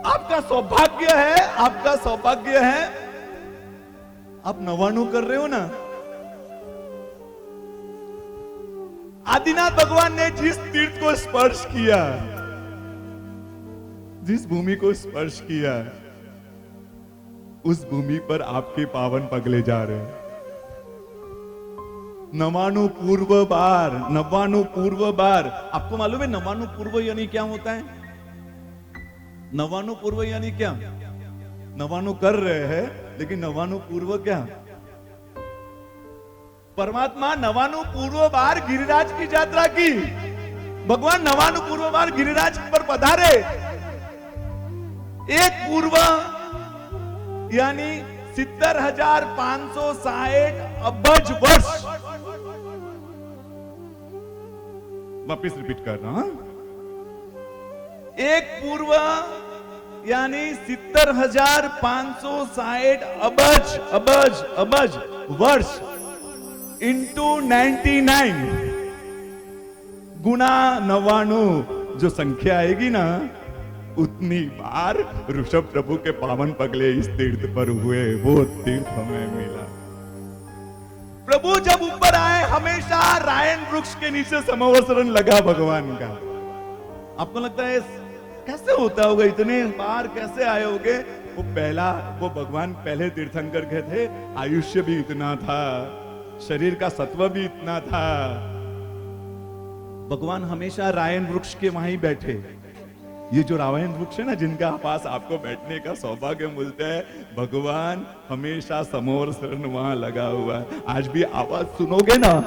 आपका सौभाग्य है, आपका सौभाग्य है, आप नवाणु कर रहे हो ना। आदिनाथ भगवान ने जिस तीर्थ को स्पर्श किया, जिस भूमि को स्पर्श किया, उस भूमि पर आपके पावन पगले जा रहे हैं। नवाणु पूर्व बार, नवाणु पूर्व बार। आपको मालूम है नवाणु पूर्व यानी क्या होता है? नवाणु पूर्व यानी क्या? नवाणु कर रहे हैं, लेकिन नवाणु पूर्व क्या? परमात्मा नवाणु पूर्व बार गिरिराज की यात्रा की। भगवान नवाणु पूर्व बार गिरिराज पर पधारे। एक पूर्व यानी 70,560 अब्ज वर्ष। वापिस रिपीट कर रहा हूं। एक पूर्व यानी 70,560 अब्ज वर्ष इंटू 99 गुना 99, जो संख्या आएगी ना, उतनी बार ऋषभ प्रभु के पावन पगले इस तीर्थ पर हुए। वो तीर्थ हमें मिला। प्रभु जब ऊपर आए, हमेशा रायन वृक्ष के नीचे समवसरण लगा भगवान का। आपको लगता है कैसे होता होगा, इतने बार कैसे आए होंगे? वो भगवान पहले तीर्थंकर के थे, आयुष्य भी इतना था, शरीर का सत्व भी इतना था। भगवान हमेशा रायन वृक्ष के वहीं ही बैठे। ये जो रायन वृक्ष है ना, जिनका पास आपको बैठने का सौभाग्य मिलता है, भगवान हमेशा समोर शरण वहां लगा हुआ है। आज भी आवाज सुनोगे ना,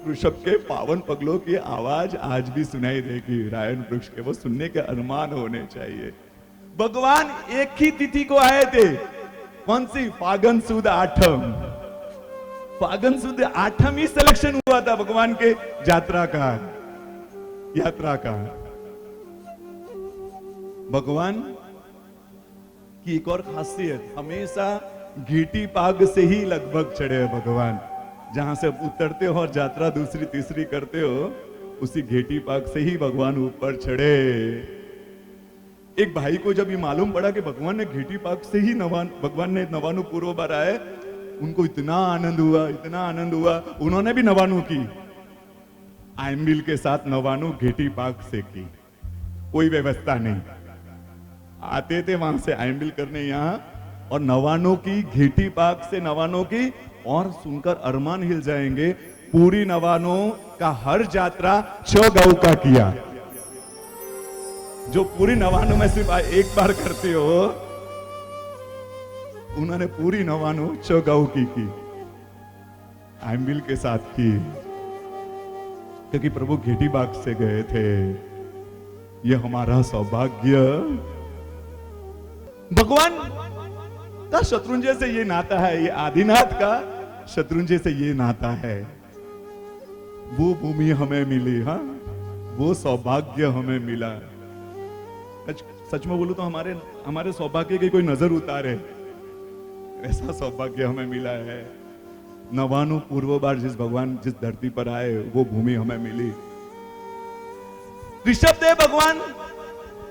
ऋषभ के पावन पगलों की आवाज आज भी सुनाई देगी रायन वृक्ष के। वो सुनने के अरमान होने चाहिए। भगवान एक ही तिथि को आए थे। कौन सी? फागुन सुद आठम। फागुन सुद आठम ही सिलेक्शन हुआ था भगवान के यात्रा का। भगवान की एक और खासियत, हमेशा घीटी पाग से ही लगभग चढ़े हैं भगवान। जहां से उतरते हो और यात्रा दूसरी तीसरी करते हो, उसी घेटी पाग से ही भगवान ऊपर चढ़े। एक भाई को जब ये मालूम पड़ा कि भगवान ने घेटी पाग से ही भगवान ने नवाणु पूर्व बार आए, उनको इतना आनंद हुआ, उन्होंने भी नवाणु की। आयम्बिल के साथ नवाणु घेटी पाग से की। कोई व्यवस्था नहीं, आते थे वहां से आयम्बिल करने यहां, और नवाणु की, घेटी पाग से नवाणु की। और सुनकर अरमान हिल जाएंगे, पूरी नवाणु का हर यात्रा 6 गौ का किया। जो पूरी नवाणु में सिर्फ एक बार करते हो, उन्होंने पूरी नवाणु 6 गौ की आयम्बिल के साथ की, क्योंकि प्रभु घेटी बाग से गए थे। यह हमारा सौभाग्य। भगवान का शत्रुंजय से ये नाता है, ये आदिनाथ का शत्रुंजय से ये नाता है। वो भूमि हमें मिली, हाँ, वो सौभाग्य हमें मिला। सच में बोलूं तो हमारे सौभाग्य की कोई नजर उतारे, ऐसा सौभाग्य हमें मिला है। नवाणु पूर्व बार भगवान जिस धरती पर आए, वो भूमि हमें मिली। ऋषभदेव भगवान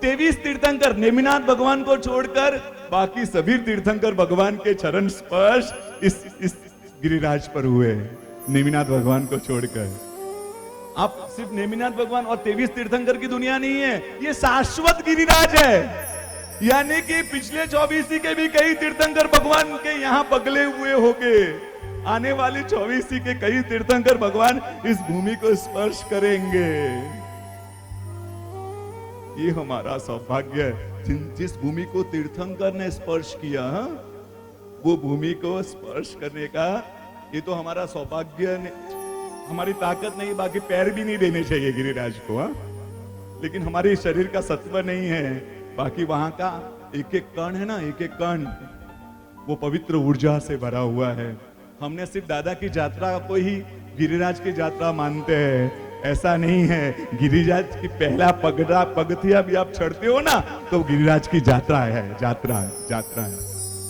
23 तीर्थंकर, नेमिनाथ भगवान को छोड़कर बाकी सभी तीर्थंकर भगवान के चरण स्पर्श इस गिरिराज पर हुए, नेमिनाथ भगवान को छोड़कर। आप सिर्फ नेमिनाथ भगवान और 23 तीर्थंकर की दुनिया नहीं है, ये शाश्वत गिरिराज है। यानी कि पिछले 24 के भी कई तीर्थंकर भगवान के यहां पगले हुए होंगे। आने वाली 24 के कई तीर्थंकर भगवान इस भूमि को स्पर्श करेंगे। ये हमारा सौभाग्य है। जिस भूमि को तीर्थंकर ने स्पर्श किया, वो भूमि को स्पर्श करने का ये तो हमारा सौभाग्य। हमारी ताकत नहीं, बाकी पैर भी नहीं देने चाहिए गिरिराज को, हाँ? लेकिन हमारे शरीर का सत्व नहीं है, बाकी वहां का एक एक कण है ना, एक एक कण वो पवित्र ऊर्जा से भरा हुआ है। हमने सिर्फ दादा की यात्रा को ही गिरिराज की यात्रा मानते हैं, ऐसा नहीं है। गिरिराज की पहला पगथिया भी आप चढ़ते हो ना, तो गिरिराज की यात्रा है।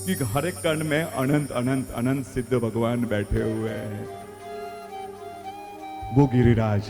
कि हर एक कण में अनंत अनंत अनंत सिद्ध भगवान बैठे हुए हैं। वो गिरिराज